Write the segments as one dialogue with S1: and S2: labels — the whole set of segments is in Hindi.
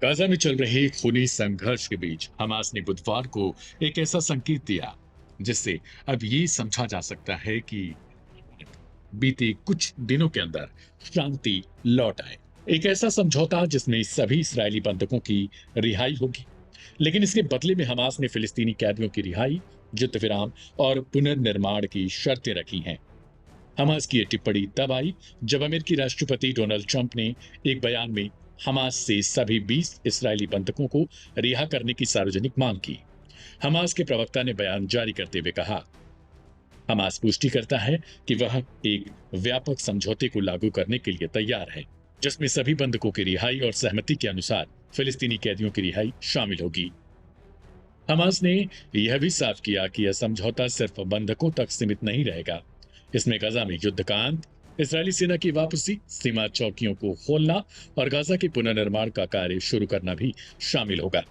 S1: गाजा में चल रहे खूनी संघर्ष के बीच हमास ने बुधवार को एक ऐसा संकेत दिया जिससे अब ये समझा जा सकता है कि बीते कुछ दिनों के अंदर शांति लौट आए। एक ऐसा समझौता जिसमें सभी इस्राएली बंधकों की रिहाई होगी, लेकिन इसके बदले में हमास ने फिलिस्तीनी कैदियों की रिहाई, युद्ध विराम और पुनर्निर्माण की शर्तें रखी हैं। हमास की ये टिप्पणी तब आई जब अमेरिकी राष्ट्रपति डोनाल्ड ट्रंप ने एक बयान में हमास से सभी 20 इस्राएली बंधकों को रिहा करने की सार्वजनिक मांग की। हमास के प्रवक्ता ने बयान जारी करते हुए कहा, हमास पुष्टि करता है कि वह एक व्यापक समझौते को लागू करने के लिए तैयार है, जिसमें सभी बंधकों की रिहाई और सहमति के अनुसार फिलिस्तीनी कैदियों की रिहाई शामिल होगी। हमास ने यह भी साफ किया कि यह समझौता सिर्फ बंधकों तक सीमित नहीं रहेगा। इसमें गाजा में युद्ध का अंत, इस्राएली सेना की वापसी, सीमा चौकियों को खोलना और गाजा के पुनर्निर्माण का कार्य शुरू करना भी शामिल होगा।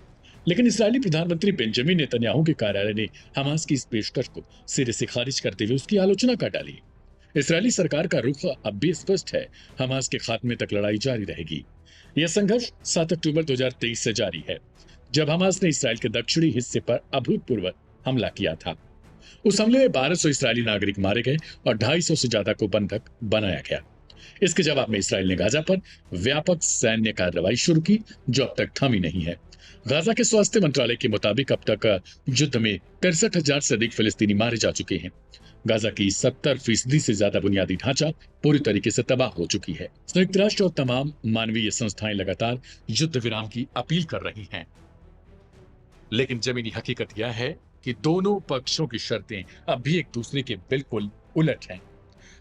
S1: लेकिन इस्राएली प्रधानमंत्री बेंजामिन नेतन्याहू के कार्यालय ने हमास की इस पेशकश को सिरे से खारिज करते हुए उसकी आलोचना कर डाली। इस्राएली सरकार का रुख अब भी स्पष्ट है, हमास के खात्मे तक लड़ाई जारी रहेगी। यह संघर्ष 7 अक्टूबर 2023 से जारी है, जब हमास ने इस्राएल के दक्षिणी हिस्से पर अभूतपूर्व हमला किया था। उस हमले में 1200 इस्राएली नागरिक मारे गए और 250 से ज्यादा को बंधक बनाया गया। इसके जवाब में इस्राएल ने गाजा पर व्यापक सैन्य कार्रवाई शुरू की, जो अब तक थमी नहीं है। गाजा के स्वास्थ्य मंत्रालय के मुताबिक अब तक युद्ध में 63,000 से अधिक फिलिस्तीनी मारे जा चुके हैं। गाजा की 70% से ज्यादा बुनियादी ढांचा पूरी तरीके से तबाह हो चुकी है। संयुक्त राष्ट्र और तमाम मानवीय संस्थाएं लगातार युद्ध विराम की अपील कर रही हैं, लेकिन जमीनी हकीकत यह है कि दोनों पक्षों की शर्तें अब भी एक दूसरे के बिल्कुल उलट हैं।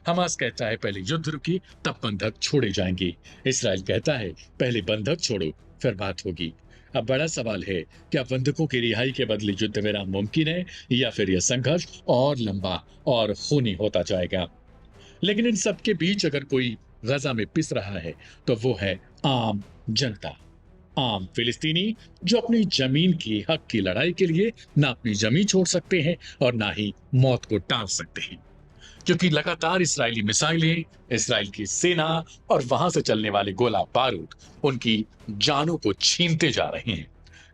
S1: हमास कहता है पहले युद्ध रुकी तब बंधक छोड़े जाएंगे। इस्राएल कहता है पहले बंधक छोड़ो फिर बात होगी। अब बड़ा सवाल है, क्या बंधकों की रिहाई के बदले युद्ध विराम मुमकिन है या फिर यह संघर्ष और लंबा और खूनी होता जाएगा। लेकिन इन सब के बीच अगर कोई गजा में पिस रहा है तो वो है आम जनता, आम फिलिस्तीनी, जो अपनी जमीन के हक की लड़ाई के लिए ना अपनी जमीन छोड़ सकते हैं और ना ही मौत को टाल सकते हैं, क्योंकि लगातार इस्राएली मिसाइलें, इस्राएल की सेना और वहां से चलने वाले गोला बारूद उनकी जानों को छीनते जा रहे हैं।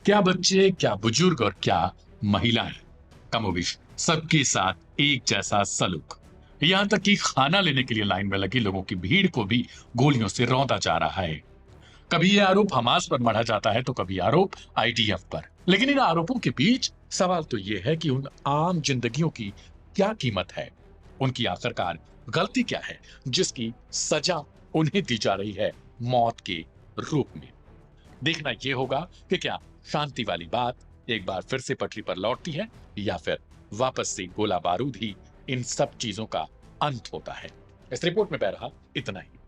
S1: क्या बच्चे, क्या बुजुर्ग और क्या महिलाएं, कमोबेश सबके साथ एक जैसा सलूक। यहां तक कि खाना लेने के लिए लाइन में लगे लोगों की भीड़ को भी गोलियों से रौंदा जा रहा है। कभी यह आरोप हमास पर मढ़ा जाता है तो कभी आरोप आईडीएफ पर। लेकिन इन आरोपों के बीच सवाल तो यह है कि उन आम जिंदगियों की क्या कीमत है, उनकी आखिरकार गलती क्या है जिसकी सजा उन्हें दी जा रही है मौत के रूप में। देखना यह होगा कि क्या शांति वाली बात एक बार फिर से पटरी पर लौटती है या फिर वापस से गोला बारूद ही इन सब चीजों का अंत होता है। इस रिपोर्ट में बहरहाल इतना ही।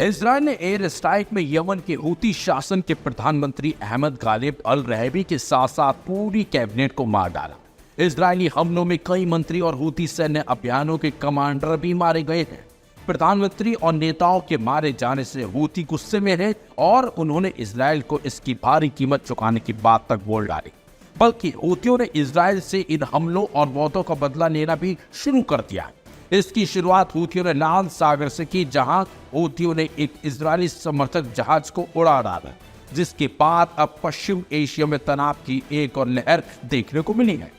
S2: इजरायल ने एयर स्ट्राइक में यमन के हूती शासन के प्रधानमंत्री अहमद गालिब अल रहबी के साथ साथ पूरी कैबिनेट को मार डाला। इजरायली हमलों में कई मंत्री और हूती सैन्य अभियानों के कमांडर भी मारे गए हैं। प्रधानमंत्री और नेताओं के मारे जाने से हूती गुस्से में है और उन्होंने इजरायल को इसकी भारी कीमत चुकाने की बात तक बोल डाली। बल्कि हूतियों ने इजरायल से इन हमलों और मौतों का बदला लेना भी शुरू कर दिया है। इसकी शुरुआत हूतियों ने लाल सागर से की, जहां हूतियों ने एक इजरायली समर्थक जहाज को उड़ा डाला, जिसके बाद अब पश्चिम एशिया में तनाव की एक और लहर देखने को मिली है।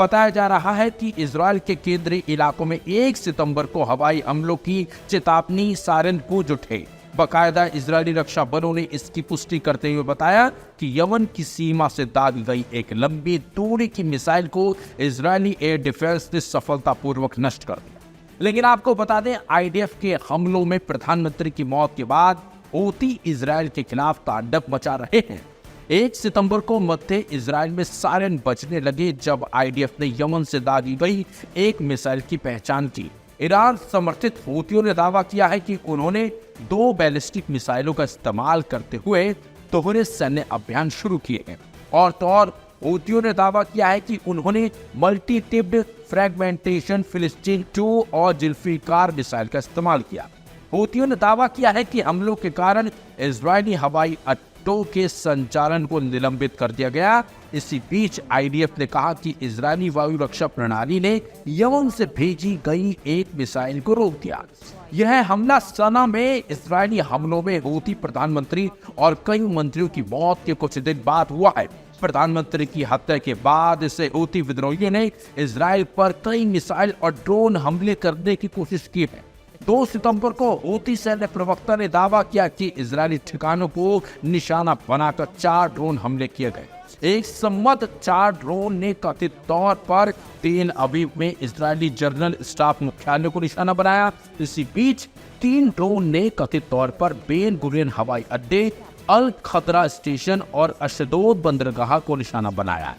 S2: बताया जा रहा है कि इजरायल के केंद्रीय इलाकों में 1 सितंबर को हवाई हमलों की चेतावनी सायरन गूंज उठे। बाकायदा इजरायली रक्षा बलों ने इसकी पुष्टि करते हुए बताया कि यमन की सीमा से दागी गई एक लंबी दूरी की मिसाइल को इजरायली एयर डिफेंस ने सफलतापूर्वक नष्ट कर दिया। लेकिन आपको बता दें, आईडीएफ के हमलों में प्रधानमंत्री की मौत के बाद हूती इजरायल के खिलाफ तांडव मचा रहे हैं। 1 सितंबर को मध्य इजरायल में सायरन बजने लगे जब आईडीएफ ने यमन से दागी गई एक मिसाइल की पहचान की। ईरान समर्थित हूतियों ने दावा किया है कि उन्होंने 2 बैलिस्टिक मिसाइलों का इस्तेमाल करते हुए दोहरे सैन्य अभियान शुरू किए हैं। और तो और हूतियों ने दावा किया है कि उन्होंने मल्टी टिप्ड फ्रैगमेंटेशन फिलिस्टीन 2 और जुल्फिकार मिसाइल का इस्तेमाल किया। हूतियों ने दावा किया है कि हमलों के कारण इजरायली हवाई फ्लाइटों के संचालन को निलंबित कर दिया गया। इसी बीच आईडीएफ ने कहा कि इजरायली वायु रक्षा प्रणाली ने यमन से भेजी गई एक मिसाइल को रोक दिया। यह हमला सना में इजरायली हमलों में हूती प्रधानमंत्री और कई मंत्रियों की मौत के कुछ दिन बाद हुआ है। प्रधानमंत्री की हत्या के बाद से हूती विद्रोहियों ने इजराइल पर कई मिसाइल और ड्रोन हमले करने की कोशिश की है। 2 सितंबर को हूती सैन्य प्रवक्ता ने दावा किया कि इजरायली ठिकानों को निशाना बनाकर 4 ड्रोन हमले किए गए। एक संबद्ध 4 ड्रोन ने कथित तौर पर तेल अवीव में इजरायली जनरल स्टाफ मुख्यालय को निशाना बनाया। इसी बीच 3 ड्रोन ने कथित तौर पर बेन गुरियन हवाई अड्डे, अल खतरा स्टेशन और अशदोद बंदरगाह को निशाना बनाया।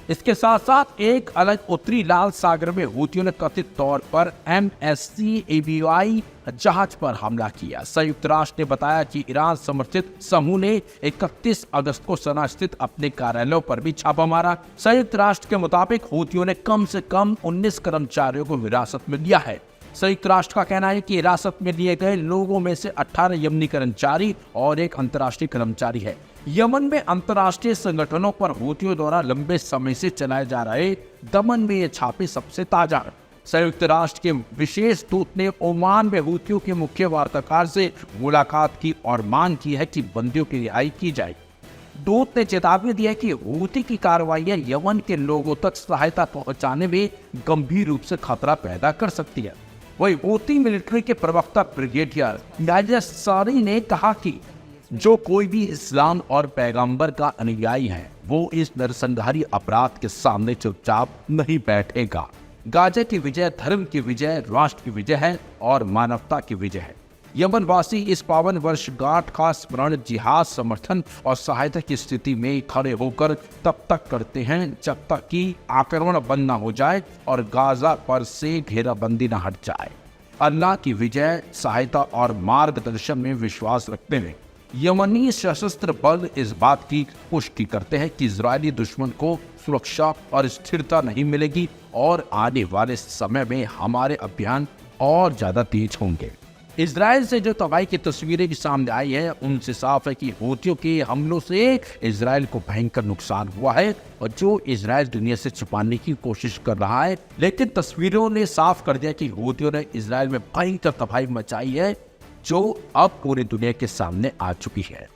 S2: इसके साथ साथ एक अलग उत्तरी लाल सागर में हूतियों ने कथित तौर पर MSC ABI जहाज पर हमला किया। संयुक्त राष्ट्र ने बताया कि ईरान समर्थित समूह ने 31 अगस्त को सना स्थित अपने कार्यालयों पर भी छापा मारा। संयुक्त राष्ट्र के मुताबिक हूतियों ने कम से कम 19 कर्मचारियों को हिरासत में लिया है। संयुक्त राष्ट्र का कहना है कि हिरासत में लिए गए लोगों में से 18 यमनी कर्मचारी और एक अंतर्राष्ट्रीय कर्मचारी है। यमन में अंतर्राष्ट्रीय संगठनों पर हूतियों द्वारा लंबे समय से चलाए जा रहे दमन में ये छापे सबसे ताजा है। संयुक्त राष्ट्र के विशेष दूत ने ओमान में हूतियों के मुख्य वार्ताकार से मुलाकात की और मांग की है कि बंदियों की रिहाई की जाए। दूत ने चेतावनी दी है कि हूती की कार्रवाइयां यमन के लोगों तक सहायता पहुंचाने में गंभीर रूप से खतरा पैदा कर सकती है। वही हूती मिलिट्री के प्रवक्ता ब्रिगेडियर याह्या सारी ने कहा कि जो कोई भी इस्लाम और पैगंबर का अनुयायी है वो इस नरसंहारी अपराध के सामने चुपचाप नहीं बैठेगा। गाजा की विजय धर्म की विजय, राष्ट्र की विजय है और मानवता की विजय है। यमनवासी इस पावन वर्षगांठ का स्मरण जिहाद, समर्थन और सहायता की स्थिति में खड़े होकर तब तक करते हैं जब तक कि आक्रमण बंद न हो जाए और गाजा पर से घेराबंदी न हट जाए। अल्लाह की विजय, सहायता और मार्गदर्शन में विश्वास रखते हैं। यमनी सशस्त्र बल इस बात की पुष्टि करते हैं कि इजरायली दुश्मन को सुरक्षा और स्थिरता नहीं मिलेगी और आने वाले समय में हमारे अभियान और ज्यादा तेज होंगे। इजराइल से जो तबाही की तस्वीरें भी सामने आई है उनसे साफ है कि हूतियों के हमलों से इजराइल को भयंकर नुकसान हुआ है और जो इजराइल दुनिया से छुपाने की कोशिश कर रहा है। लेकिन तस्वीरों ने साफ कर दिया कि हूतियों ने इजराइल में भयंकर तबाही मचाई है जो अब पूरी दुनिया के सामने आ चुकी है।